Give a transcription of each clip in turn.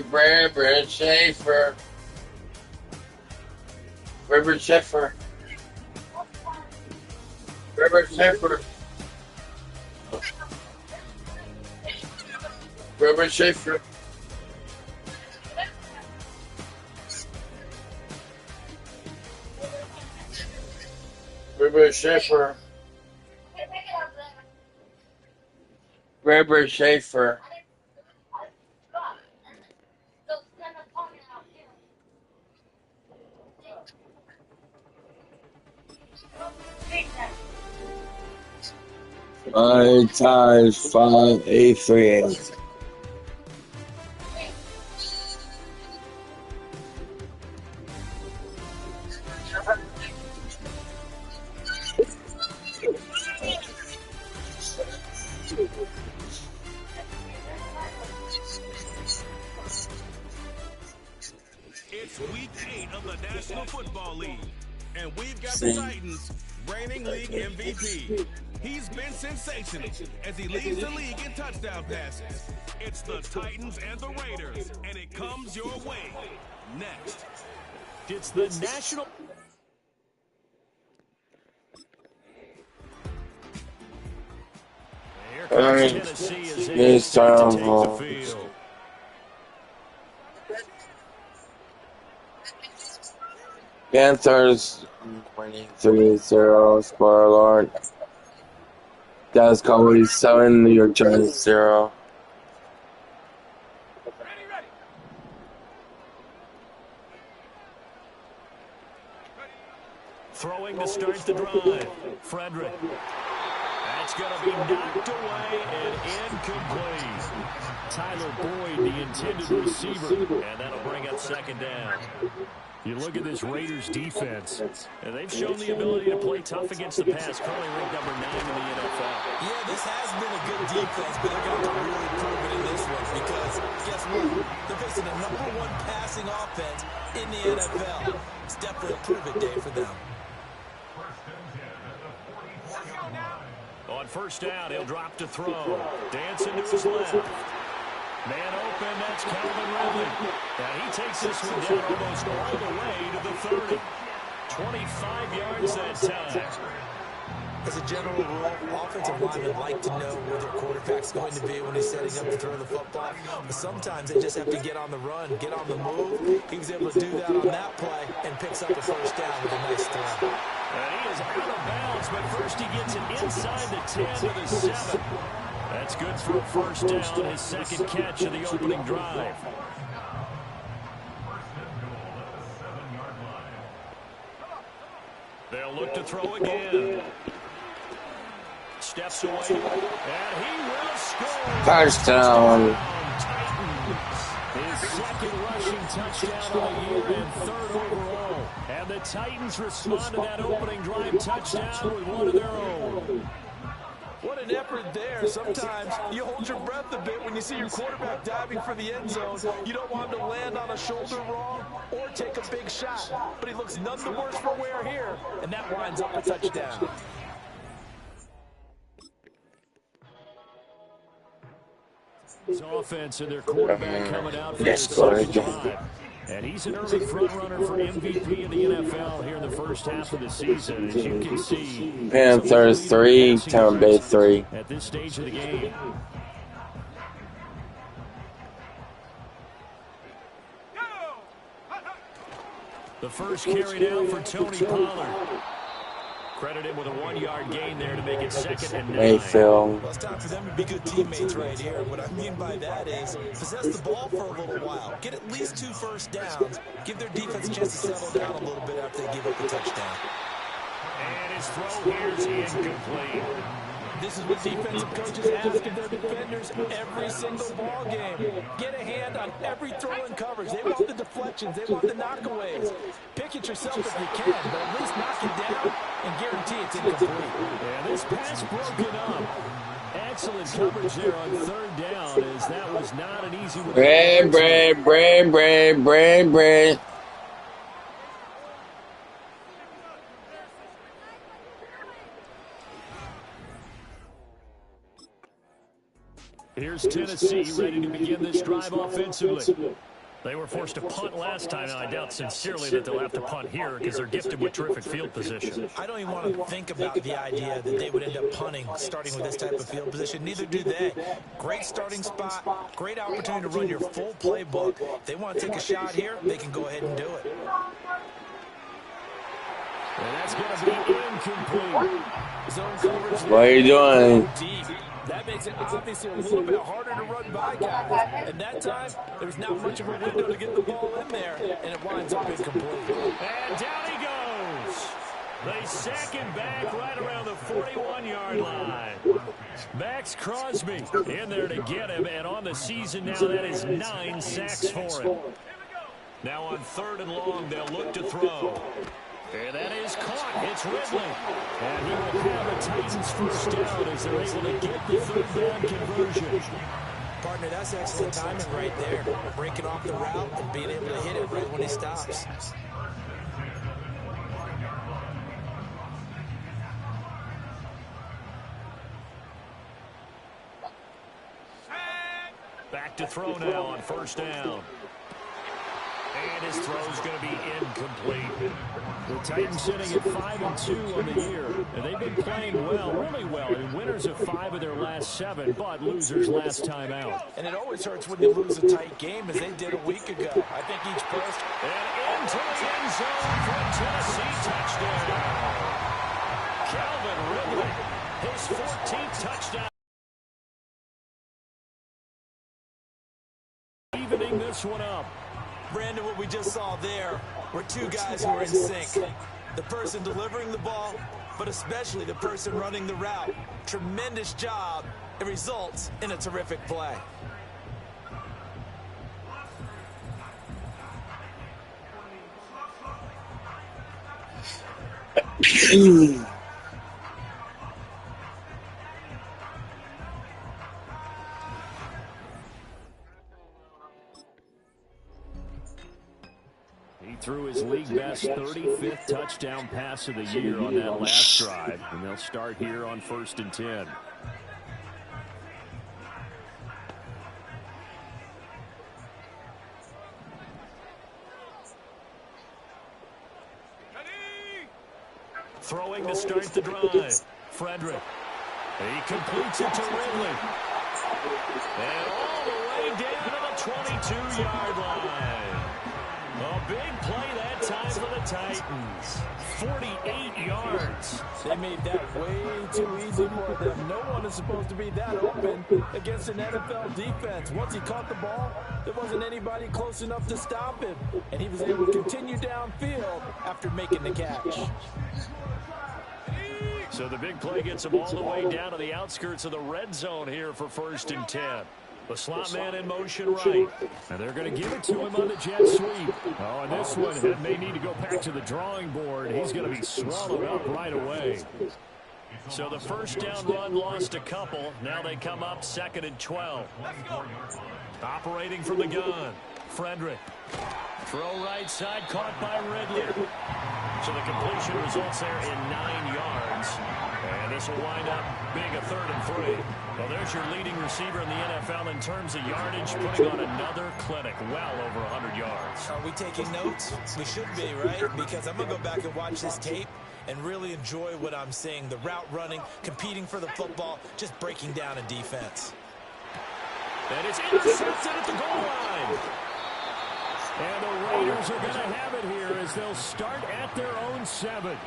Barbara Schaefer. Robert Schaefer. Robert Schaefer. Robert Schaefer. Robert Schaefer. Robert Schaefer. Times 5838. It's week 8 of the National Football League, and we've got the Titans reigning league MVP. He's been sensational as he leads the league in touchdown passes. It's the Titans and the Raiders, and it comes your way next. It's the National... Here comes Tennessee as they start to take the field. Panthers 23-0, spoiler alert. Dallas Cowboys 7, New York Giants 0. Throwing to start the drive. Frederick. That's going to be knocked away and incomplete. Tyler Boyd, the intended receiver, and that'll bring up second down. You look at this Raiders defense, and they've shown the ability to play tough against the pass, currently ranked number 9 in the NFL. Yeah, this has been a good defense, but they're going to really prove it in this one because, guess what? They're facing the #1 passing offense in the NFL. It's definitely a prove-it day for them. On first down, he'll drop to throw. Dancing to his left. Man open, that's Calvin Ridley. And he takes this one down almost all the way to the 30. 25 yards that time. As a general rule, offensive linemen like to know where their quarterback's going to be when he's setting up to throw the football. But sometimes they just have to get on the run, get on the move. He was able to do that on that play and picks up a first down with a nice throw. And he is out of bounds, but first he gets it inside the 10 to the 7. That's good for a first down, his second catch of the opening drive. They'll look to throw again. Steps away, and he will score. Touchdown. His second rushing touchdown of the year and third overall. And the Titans respond to that opening drive touchdown with one of their own. What an effort there. Sometimes you hold your breath a bit when you see your quarterback diving for the end zone. You don't want him to land on a shoulder wrong or take a big shot. But he looks none the worse for wear here, and that winds up a touchdown. His offense and their quarterback coming out for their second drive. And he's an early front runner for MVP in the NFL here in the first half of the season. As you can see, Panthers 3, Tampa Bay 3. At this stage of the game. The first carry down for Tony Pollard. Credited with a 1-yard gain there to make it 2nd and 9. Mayfield. Well, it's time for them to be good teammates right here. What I mean by that is possess the ball for a little while. Get at least 2 first downs. Give their defense a chance to settle down a little bit after they give up the touchdown. And his throw here is incomplete. This is what defensive coaches ask of their defenders every single ball game. Get a hand on every throw in coverage. They want the deflections. They want the knockaways. Pick it yourself if you can, but at least knock it down and guarantee it's incomplete. Yeah, this pass broken up. Excellent coverage there on third down, as that was not an easy one. Bread. Here's Tennessee ready to begin this drive offensively. They were forced to punt last time, and I doubt sincerely that they'll have to punt here because they're gifted with terrific field position. I don't even want to think about the idea that they would end up punting starting with this type of field position. Neither do they. Great starting spot, great opportunity to run your full playbook. If they want to take a shot here, they can go ahead and do it. And that's going to be incomplete. Zone coverage. What are you doing? Deep. That makes it obviously a little bit harder to run by guys. And that time, there's not much of a window to get the ball in there, and it winds up incomplete. And down he goes. They sack him back right around the 41-yard line. Max Crosby in there to get him, and on the season now, that is 9 sacks for him. Now on 3rd and long, they'll look to throw. And that is caught. It's Ridley. And he will have the Titans first down as they're able to get the 3rd down conversion. Partner, that's excellent timing right there. Breaking off the route and being able to hit it right when he stops. Back to throw now on 1st down. And his throw is going to be incomplete. The Titans sitting at 5-2 on the year. And they've been playing well, really well. And winners of 5 of their last 7, but losers last time out. And it always hurts when you lose a tight game, as they did a week ago. I think each person... And into the end zone for a Tennessee touchdown. Calvin Ridley, his 14th touchdown. Evening this one up. Brandon, what we just saw there were two guys who were in sync. The person delivering the ball, but especially the person running the route. Tremendous job. It results in a terrific play. He threw his league-best 35th touchdown pass of the year on that last drive, and they'll start here on 1st and 10. Throwing to start the drive. Frederick. He completes it to Ridley. And all the way down to the 22-yard line. A big play that time for the Titans. 48 yards. They made that way too easy for them. No one is supposed to be that open against an NFL defense. Once he caught the ball, there wasn't anybody close enough to stop him. And he was able to continue downfield after making the catch. So the big play gets him all the way down to the outskirts of the red zone here for 1st and 10. The slot man in motion right. And they're going to give it to him on the jet sweep. Oh, and this one may need to go back to the drawing board. He's going to be swallowed up right away. So the 1st down run lost a couple. Now they come up 2nd and 12. Operating from the gun. Frederick. Throw right side, caught by Ridley. So the completion results there in 9 yards. And this will wind up being a 3rd and 3. Well, there's your leading receiver in the NFL in terms of yardage, putting on another clinic, well over 100 yards. Are we taking notes? We should be, right? Because I'm going to go back and watch this tape and really enjoy what I'm seeing. The route running, competing for the football, just breaking down a defense. And it's intercepted at the goal line. And the Raiders are going to have it here as they'll start at their own 7.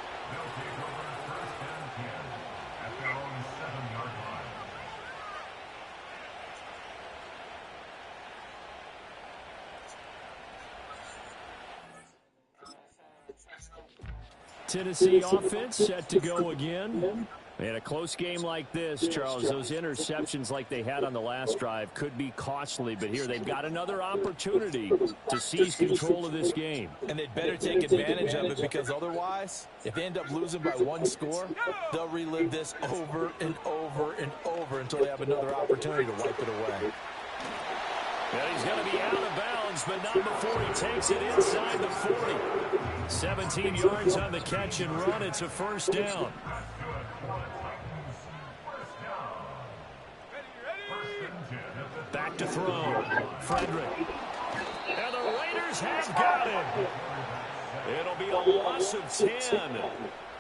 Tennessee offense set to go again. In a close game like this, Charles, those interceptions like they had on the last drive could be costly, but here they've got another opportunity to seize control of this game. And they'd better take advantage of it, because otherwise, if they end up losing by 1 score, they'll relive this over and over and over until they have another opportunity to wipe it away. Well, he's going to be out of bounds, but not before he takes it inside the 40. 17 yards on the catch and run. It's a 1st down. Back to throw. Frederick. And the have got him. It'll be a loss of 10.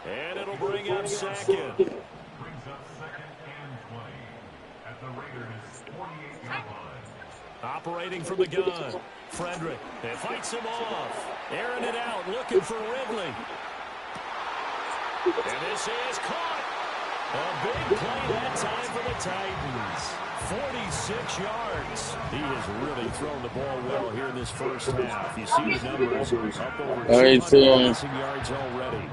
And it'll bring up second. Brings up second and 20 at the Raiders' 48-yard line. Operating from the gun. Frederick. It fights him off. Airing it out, looking for Ridley. And this is caught. A big play that time for the Titans. 46 yards. He has really thrown the ball well here in this first half. You see his numbers up over 200 passing yards already.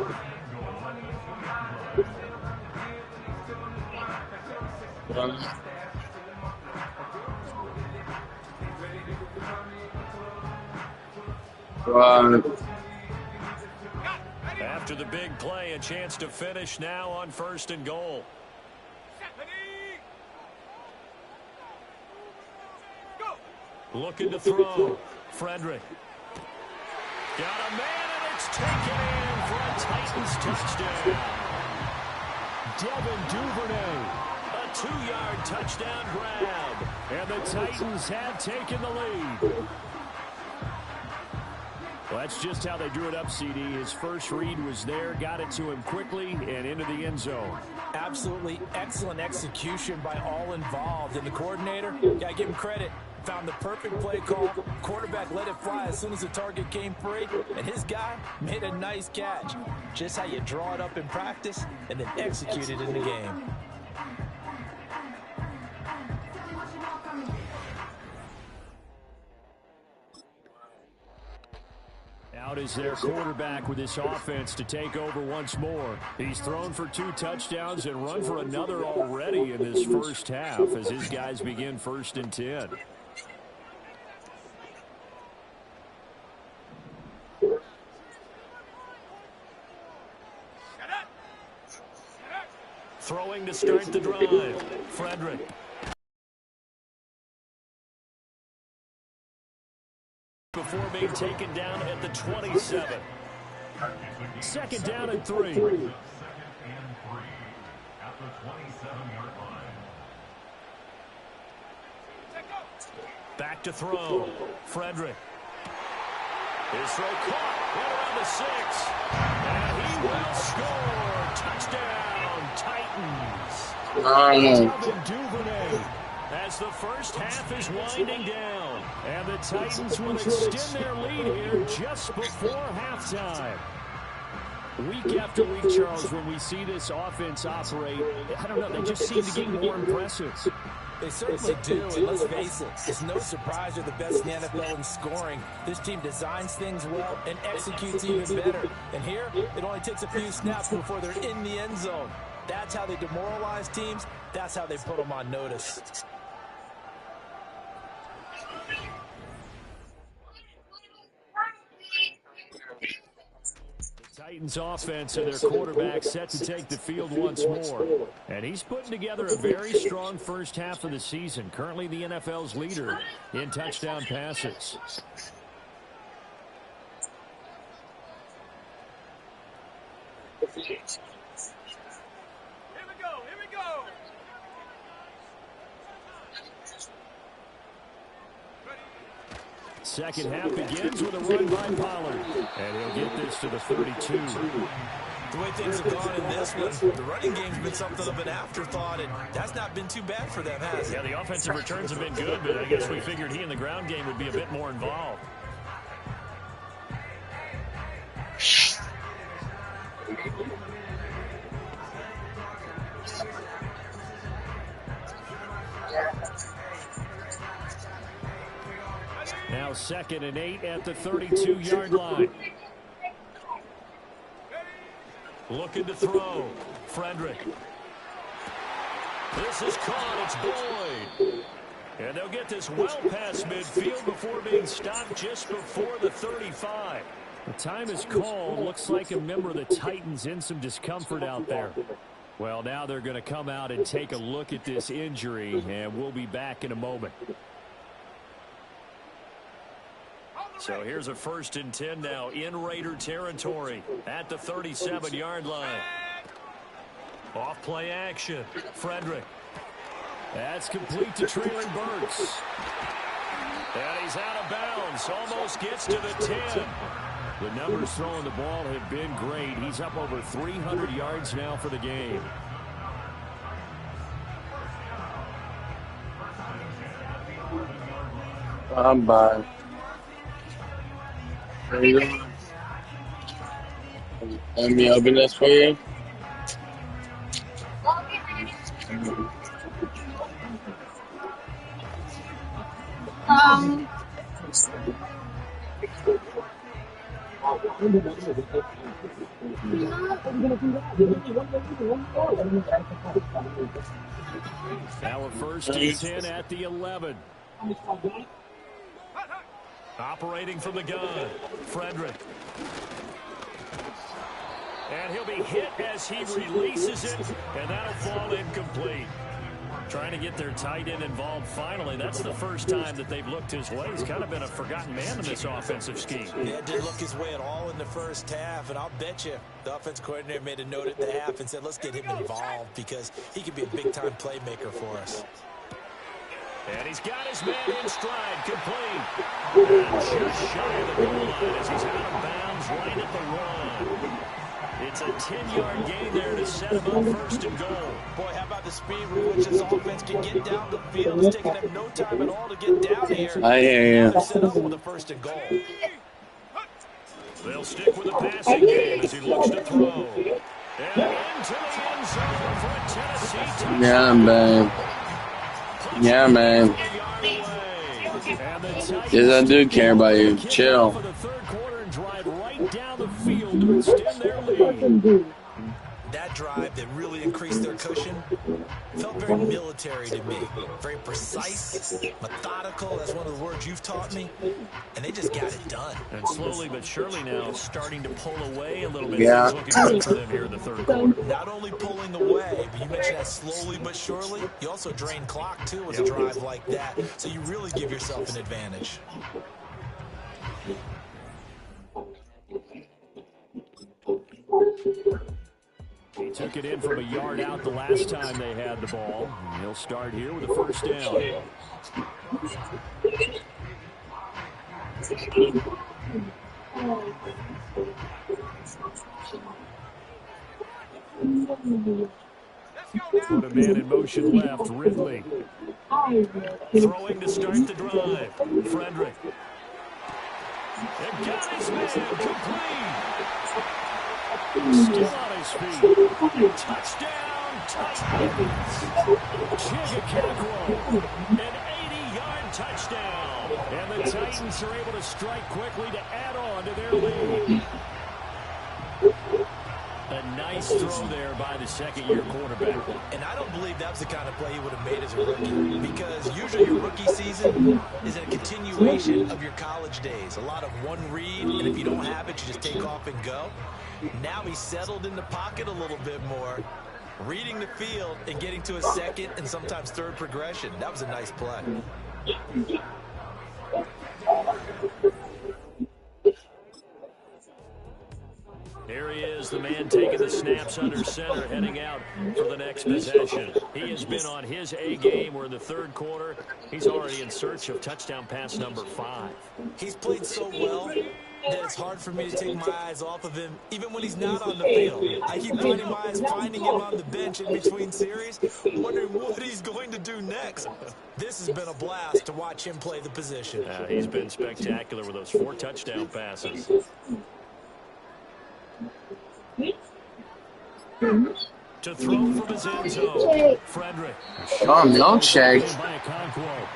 After the big play, a chance to finish now on 1st and goal. Looking to throw. Frederick. Got a man, and it's taken in for a Titans touchdown. Devin Duvernay. A 2-yard touchdown grab. And the Titans have taken the lead. Well, that's just how they drew it up, CD. His first read was there, got it to him quickly, and into the end zone. Absolutely excellent execution by all involved. And the coordinator, got to give him credit, found the perfect play call. Quarterback let it fly as soon as the target came free, and his guy made a nice catch. Just how you draw it up in practice and then execute it in the game. Out is their quarterback with this offense to take over once more. He's thrown for 2 touchdowns and run for another already in this first half as his guys begin 1st and 10. Throwing to start the drive. Frederick. Before being taken down at the 27. 2nd down and 3. 2nd and 3 at the 27-yard line. Back to throw. Frederick. His throw caught. Right around the 6. And he will score. Touchdown, Titans. Devin Duvernay. As the first half is winding down. And the Titans will extend their lead here just before halftime. Week after week, Charles, when we see this offense operate, I don't know, they just seem to get more impressive. They certainly do, and let's face it, it's no surprise they're the best in the NFL in scoring. This team designs things well and executes even better. And here, it only takes a few snaps before they're in the end zone. That's how they demoralize teams. That's how they put them on notice. Titans offense and their quarterback set to take the field once more. And he's putting together a very strong first half of the season. Currently the NFL's leader in touchdown passes. Second half begins with a run by Pollard. And he'll get this to the 32. The way things have gone in this one, the running game's been something of an afterthought, and that's not been too bad for them, has it? Yeah, the offensive returns have been good, but I guess we figured he in the ground game would be a bit more involved. Now 2nd and 8 at the 32-yard line. Looking to throw. Frederick. This is caught. It's Boyd. And they'll get this well past midfield before being stopped just before the 35. The time is called. Looks like a member of the Titans in some discomfort out there. Well, now they're going to come out and take a look at this injury, and we'll be back in a moment. So here's a 1st and 10 now in Raider territory at the 37-yard line. Off play action. Frederick. That's complete to Treylon Burks. And he's out of bounds. Almost gets to the 10. The numbers throwing the ball have been great. He's up over 300 yards now for the game. I'm by. There you go. Let me open this for you. Now a first and 10 at the 11. Operating from the gun, Frederick. And he'll be hit as he releases it, and that'll fall incomplete. Trying to get their tight end involved finally. That's the first time that they've looked his way. He's kind of been a forgotten man in this offensive scheme. Yeah, didn't look his way at all in the first half, and I'll bet you the offense coordinator made a note at the half and said, let's get him involved because he could be a big-time playmaker for us. And he's got his man in stride, complete. And just shy of the goal line as he's out of bounds right at the run. It's a 10-yard gain there to set him up first and goal. Boy, how about the speed with which this offense can get down the field? It's taking them no time at all to get down here. I hear you. They're set up with a first and goal. They'll stick with the passing game as he looks to throw. And into the end zone for a Tennessee touchdown. Yeah, man. Yeah, man. Yes, I do care about you. Chill. For the third quarter and drive right down the field to extend their lead. That drive that really increased their cushion felt very military to me. Very precise, methodical. That's one of the words you've taught me. And they just got it done. And slowly but surely now starting to pull away a little bit. Yeah. Looking good for them here in the third quarter. Not only pulling away, but you mentioned that slowly but surely. You also drain clock, too, with a drive like that. So you really give yourself an advantage. He took it in from a yard out the last time they had the ball. And he'll start here with a first down. Put a man in motion left, Ridley. Throwing to start the drive, Frederick. And got his man complete. Still on his feet. Touchdown, Titans. Chigakakro. An 80-yard touchdown. And the Titans are able to strike quickly to add on to their lead. A nice throw there by the second-year quarterback. And I don't believe that's the kind of play he would have made as a rookie, because usually your rookie season is a continuation of your college days. A lot of one read, and if you don't have it, you just take off and go. Now he's settled in the pocket a little bit more, reading the field and getting to a second and sometimes third progression. That was a nice play. Here he is, the man taking the snaps under center, heading out for the next possession. He has been on his A game. We're in the third quarter. He's already in search of touchdown pass number 5. He's played so well that it's hard for me to take my eyes off of him, even when he's not on the field. I keep finding my eyes finding him on the bench in between series, wondering what he's going to do next. This has been a blast to watch him play the position. He's been spectacular with those 4 touchdown passes. To throw from his end zone, Frederick. Milkshake.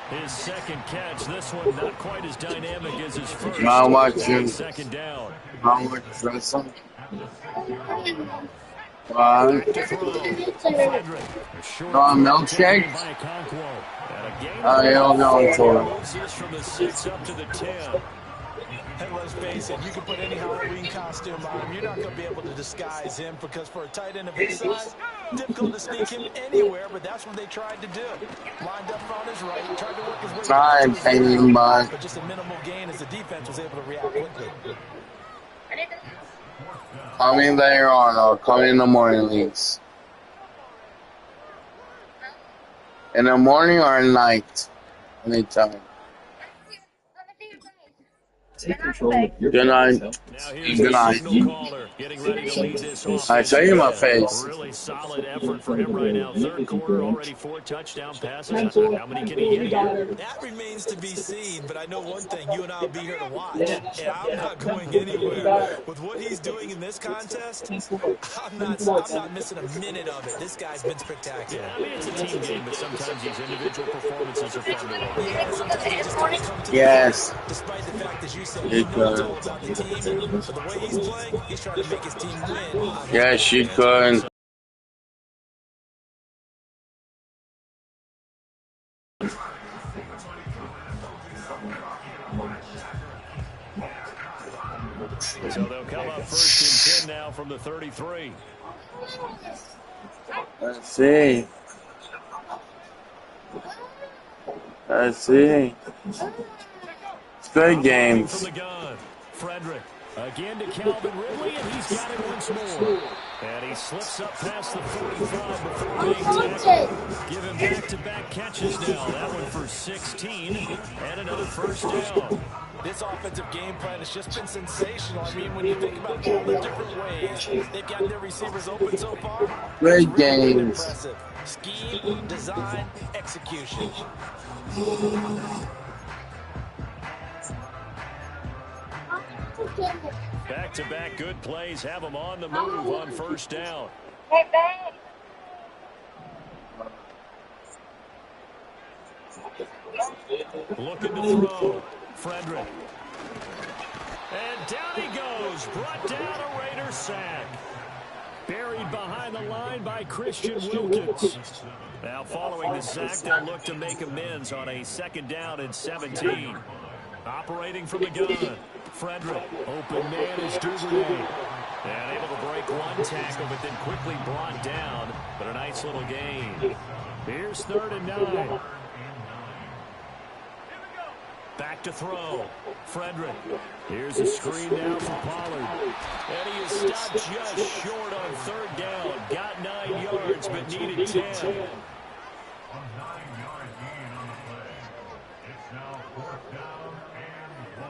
His second catch. This one not quite as dynamic as his first. Second down. Frederick. Milkshake. He'll go for it. From the 6 up to the 10. And let's face it, you can put any Halloween costume on him. You're not going to be able to disguise him, because for a tight end of his size, difficult to sneak him anywhere, but that's what they tried to do. Lined up on his right, tried to work his way back, but just a minimal gain as the defense was able to react quickly. Coming later on, or coming in the morning leagues. In the morning or at night? Anytime. Good night. Now here's Good the night. signal caller getting ready to lead this offense. I tell you my face. Really solid effort for him right now. Third quarter, already 4 touchdown passes. How many can he get here? That remains to be seen, but I know one thing. You and I will be here to watch, and I'm not going anywhere. With what he's doing in this contest, I'm not missing a minute of it. This guy's been spectacular. Yeah, I mean, it's a team game, but sometimes these individual performances are fun to watch. Yeah, sometimes they just don't come to the Yes. plate, despite the fact, as you said, you know it's all about the team. But the way he's playing, he's trying to make his team win. Yes, you could. So they'll come up 1st and 10 now from the 33. Let's see. Let's see. It's good games. From the gun, Frederick. Again to Calvin Ridley, and he's got it once more. And he slips up past the 45 before being tackled. Give him back-to-back catches now. That one for 16, and another first down. This offensive game plan has just been sensational. I mean, when you think about all the different ways they've got their receivers open so far, Great it's really games. impressive. Scheme, design, execution. Back-to-back good plays have them on the move on first down. Looking to throw. Frederick. And down he goes. Brought down a Raider sack. Buried behind the line by Christian Wilkins. Now following the sack, they'll look to make amends on a 2nd down and 17. Operating from the gun. Frederick. Open man is Duvernay. And able to break one tackle, but then quickly brought down. But a nice little gain. Here's 3rd and 9. Back to throw. Frederick. Here's a screen now for Pollard. And he is stopped just short on 3rd down. Got 9 yards, but needed 10. A 9-yard gain on the play. It's now 4th down and 1.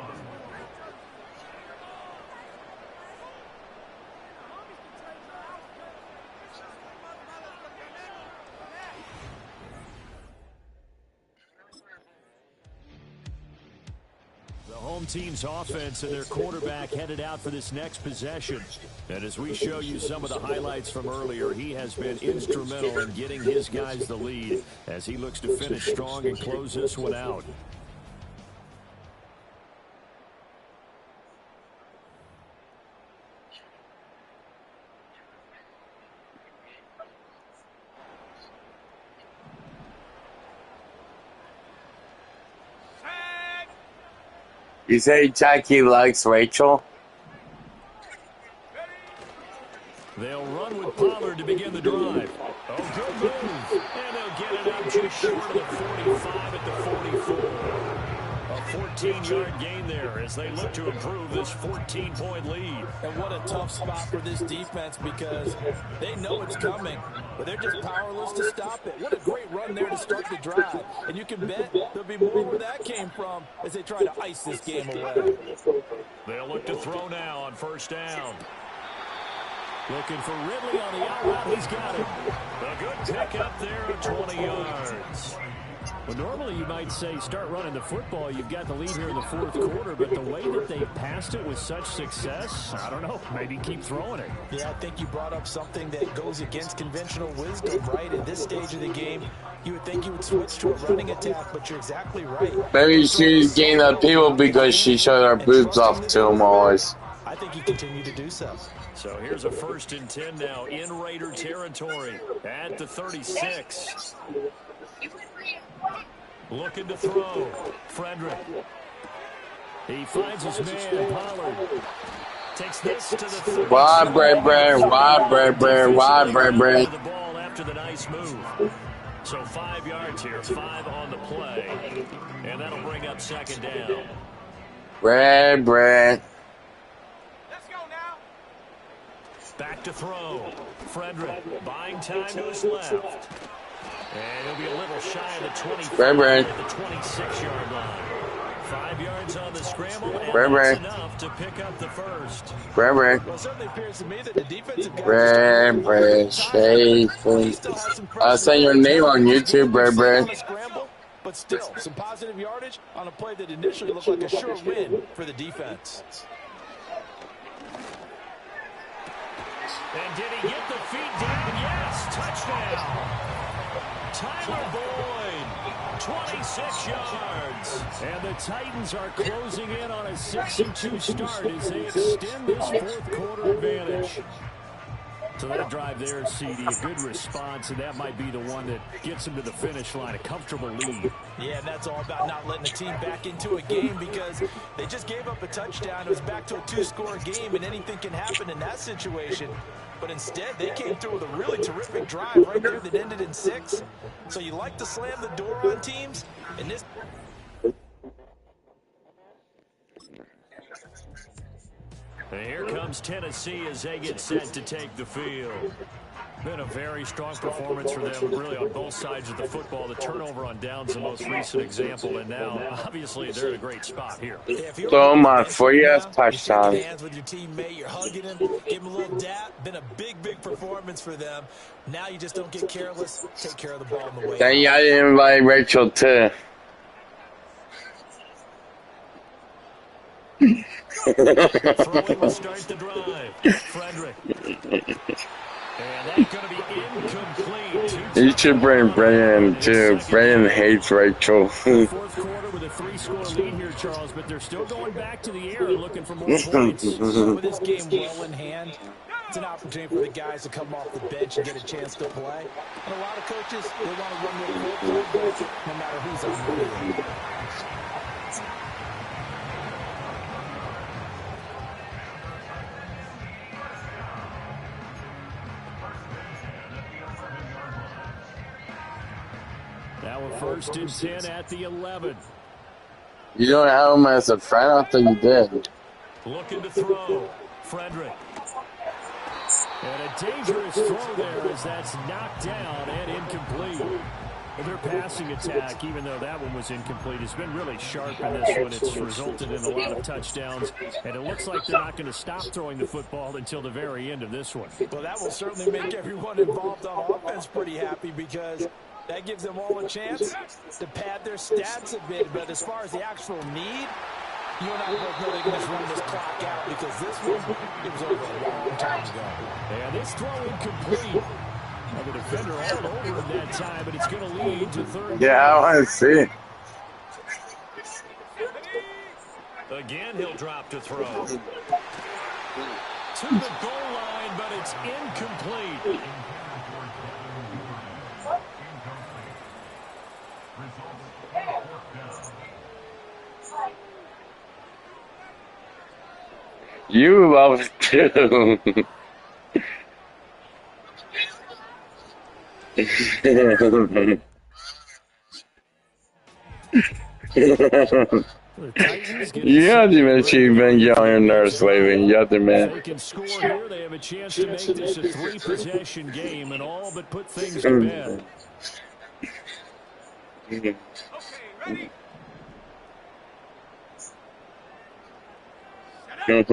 The home team's offense and their quarterback headed out for this next possession. And as we show you some of the highlights from earlier, he has been instrumental in getting his guys the lead as he looks to finish strong and close this one out. You say Jackie likes Rachel? They'll run with Pollard to begin the drive. Oh, good move. And they'll get it up just short of the 45 at the 44. A 14-yard gain there as they look to improve this 14-point lead. And what a tough spot for this defense because they know it's coming, but they're just powerless to stop it. What a great run there to start the drive. And you can bet there'll be more where that came from as they try to ice this game away. They'll look to throw now on 1st down. Looking for Ridley on the out route. He's got it. A good pick up there of 20 yards. Well, normally you might say start running the football. You've got the lead here in the 4th quarter, but the way that they passed it with such success, I don't know, maybe keep throwing it. Yeah, I think you brought up something that goes against conventional wisdom, right? At this stage of the game, you would think you would switch to a running attack, but you're exactly right. Maybe she's gained up people because she showed her boobs off to him always. I think you continue to do so. So here's a 1st and 10 now in Raider territory at the 36. Looking to throw. Frederick. He finds his man, Pollard. Takes this to the 30. Wide bread. The ball after the nice move. So 5 yards here, 5 on the play. And that'll bring up 2nd down. Bread. Let's go now. Back to throw. Frederick buying time to his left. And he'll be a little shy of the 25 at the 26-yard line. 5 yards on the scramble, and Red, that's red. enough to pick up the first. Red, red. Well, it certainly appears to me that the defensive guys are Red, starting to look a little red, tired. But he Schaefer. still has some I'll fresh send your legs. name on He's really YouTube, red, succeeded red. on the scramble, but still, some positive yardage on a play that initially looked like a sure win for the defense. And did he get the feet down? Yes, touchdown. Tyler Boyd, 26 yards. And the Titans are closing in on a 6-2 start as they extend this fourth quarter advantage. So that drive there, CD, a good response, and that might be the one that gets them to the finish line, a comfortable lead. Yeah, and that's all about not letting the team back into a game because they just gave up a touchdown. It was back to a 2-score game, and anything can happen in that situation. But instead, they came through with a really terrific drive right there that ended in 6. So you like to slam the door on teams, and this... And here comes Tennessee as they get set to take the field. Been a very strong performance for them, really, on both sides of the football. The turnover on downs, the most recent example, and now, obviously, they're in a great spot here. So my 40th touchdown. Hands with your teammate, you're hugging him, give him a little dap. Been a big, big performance for them. Now you just don't get careless. Take care of the ball on the way. Then you gotta invite Rachel too. Throwing to start the drive. Frederick. And that's going to be incomplete. You should bring Brandon too. Brandon hates Rachel. Fourth quarter with a 3-score lead here, Charles, but they're still going back to the air and looking for more points. With this game well in hand, it's an opportunity for the guys to come off the bench and get a chance to play. And a lot of coaches, they want to run with the no matter who's on the field. Now a 1st and 10 at the 11. You don't have him as a friend? I thought you did. Looking to throw. Frederick. And a dangerous throw there as that's knocked down and incomplete. Their passing attack, even though that one was incomplete, has been really sharp in this one. It's resulted in a lot of touchdowns, and it looks like they're not going to stop throwing the football until the very end of this one. Well, that will certainly make everyone involved on offense pretty happy because that gives them all a chance to pad their stats a bit. But as far as the actual need, you and I both know they're going to run this clock out because this one, it was over a long time ago. And this throw incomplete. The defender all over him that time, but it's going to lead to third. Yeah, I want to see. Again, he'll drop to throw. To the goal line, but it's incomplete. You love it too. You haven't even been yelling nurse lately. You have to admit. They can score here. They have a chance to make this a 3-possession game and all but put things to bed. Okay, ready? From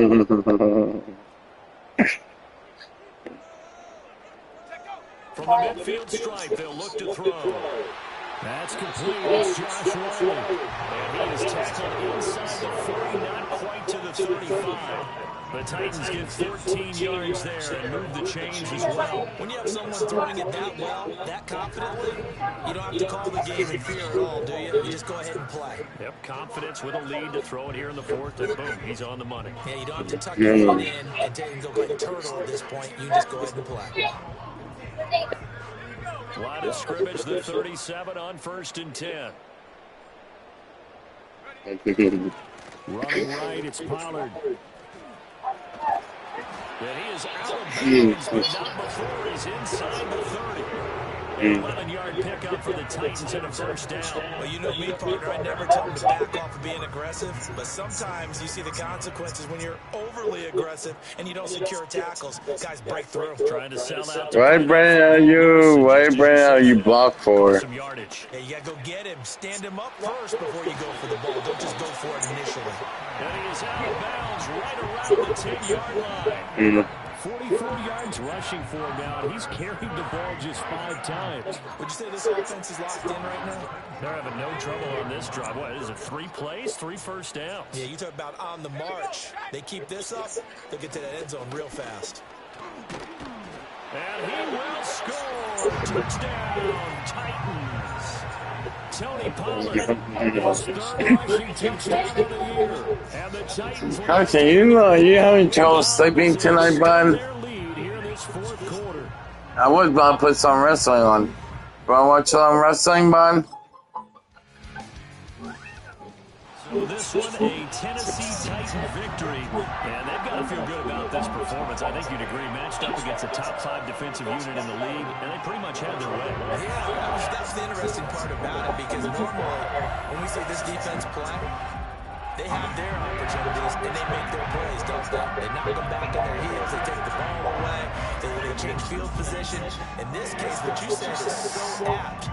the midfield stripe, they'll look to throw. That's complete. It's Josh Riley. And he is tackled inside the 40, not quite to the 35. The Titans get 14 yards there and move the chains as well. When you have someone throwing it that well, that confidently, you don't have to call the game in fear at all, do you? You just go ahead and play. Yep, confidence with a lead to throw it here in the fourth, and boom, he's on the money. Yeah, you don't have to tuck your foot in and take and go like a turtle at this point. You just go ahead and play. Line of scrimmage, the 37 on 1st and 10. Running right, it's Pollard. And he is out of bounds, but not before he's inside the 30. An 11-yard pickup for the Titans and a first down. Well, you know me, partner. I never tell them to back off of being aggressive, but sometimes you see the consequences when you're overly aggressive and you don't secure tackles. Guys break through. Trying to sell out. Why, Brandon, are you blocked for? Some yardage. Yeah, you got to go get him. Stand him up first before you go for the ball. Don't just go for it initially. And he is out of bounds right around the 10-yard line. 44 yards rushing for him now, and he's carried the ball just 5 times. Would you say this offense is locked in right now? They're having no trouble on this drive. What is it, 3 plays, 3 first downs? Yeah, you talk about on the march. They keep this up, they'll get to that end zone real fast. And he will score. Touchdown, Titans. Tony Pollard, his 3rd rushing touchdown of the year. And the Titans Carson, you having trouble sleeping tonight, bud? their lead here in this 4th quarter. I was about to put some wrestling on. You want to watch some wrestling, bud? So this one, a Tennessee Titan victory, and they've got to feel good about this performance. I think you'd agree, matched up against a top 5 defensive unit in the league, and they pretty much had their way. Yeah, that's the interesting part about it, because normally when we see this defense play, they have their opportunities and they make their plays, don't they? They knock them back on their heels, they take the ball away, they change field position. In this case, what you said is so apt.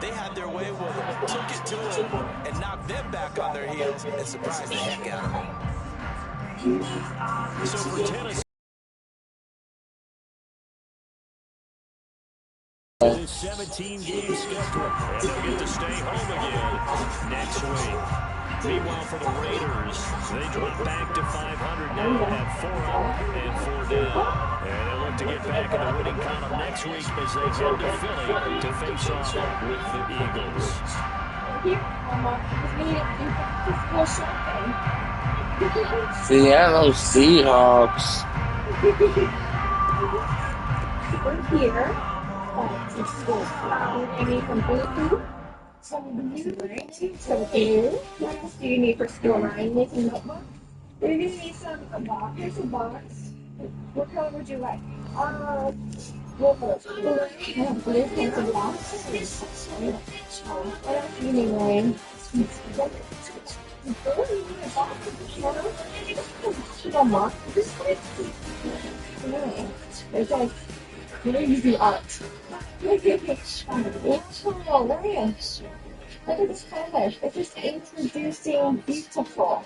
They had their way with them, took it to them, and knocked them back on their heels and surprised the heck out of them. So for Tennessee, this 17-game schedule, and they'll get to stay home again next week. Meanwhile, for the Raiders, they drop back to 500 now at 4 up and 4 down. And they'll look to get back in the winning column next week as they head to Philly to face off with the Eagles. Seattle Seahawks. We're here. You need some Bluetooth, some glue. What else do you need for school, Ryan? You need some notebook? You're going to need a box. Here's a box. What color would you like? Blue. Blue pencil box. What else do you need, Ryan? There's like crazy art. Look at this. Wow, nice. Look at this color. It's just introducing beautiful.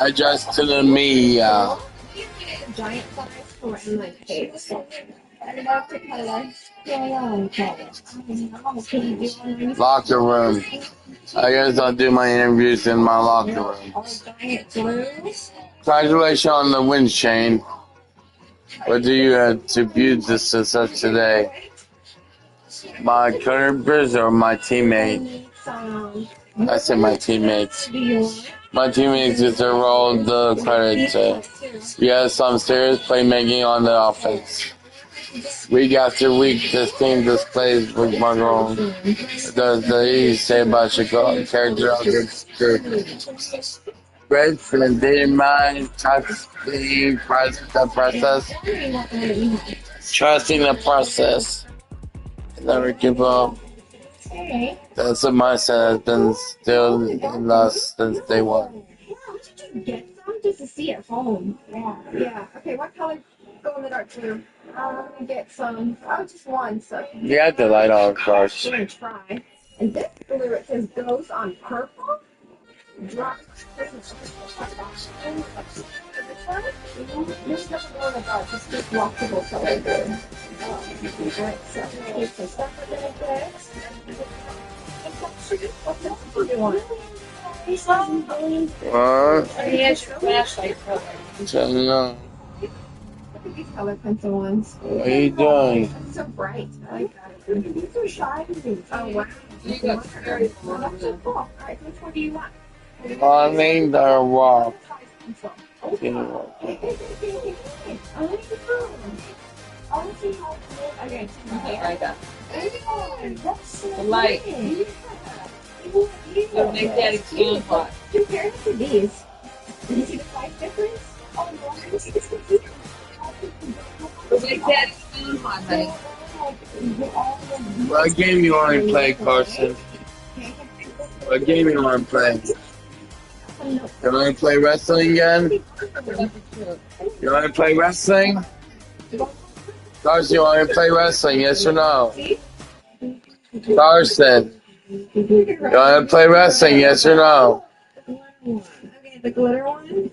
Adjust to the me. Giant size for in my case. I love the color. Locker room. I guess I'll do my interviews in my locker room. Giant blues. Congratulations on the win, Shane. What do you attribute this to such today? My coworkers or my teammates? I say my teammates. My teammates deserve all the credit. We had some serious playmaking on the offense. Week after week, this team displays with my own. The easy say about Chicago character of this group. Reds and didn't mind trusting the process. Trusting the process. Never give up. That's a mindset has been still in us since day one. Get some just to see at home. Yeah. Okay, what color go in the dark blue? Get some. Just one. So You have the light on first. I'm gonna try. And this blue, it says goes on purple. Drop. This doesn't worry about just this walkable color good. Alright, so here's some stuff we're gonna get. What else do you want? Here's your flashlight color. Look at these color pencil ones. What are you doing? It's so bright. I like that. These are shiny. Oh, wow. You got very cool. That's so cool. Alright, which one do you want? I named our walk. Okay, like that. The light. So make that a can pot. Compare it to these. Do you see the price difference? Oh, no. So make that a spoon on, buddy. What game you want to play, Carson? What game you want to play? You want to play wrestling again? You want to play wrestling? Carson, you want to play wrestling? Yes or no? Carson, you want to play wrestling? Yes or no? Okay, the glitter one.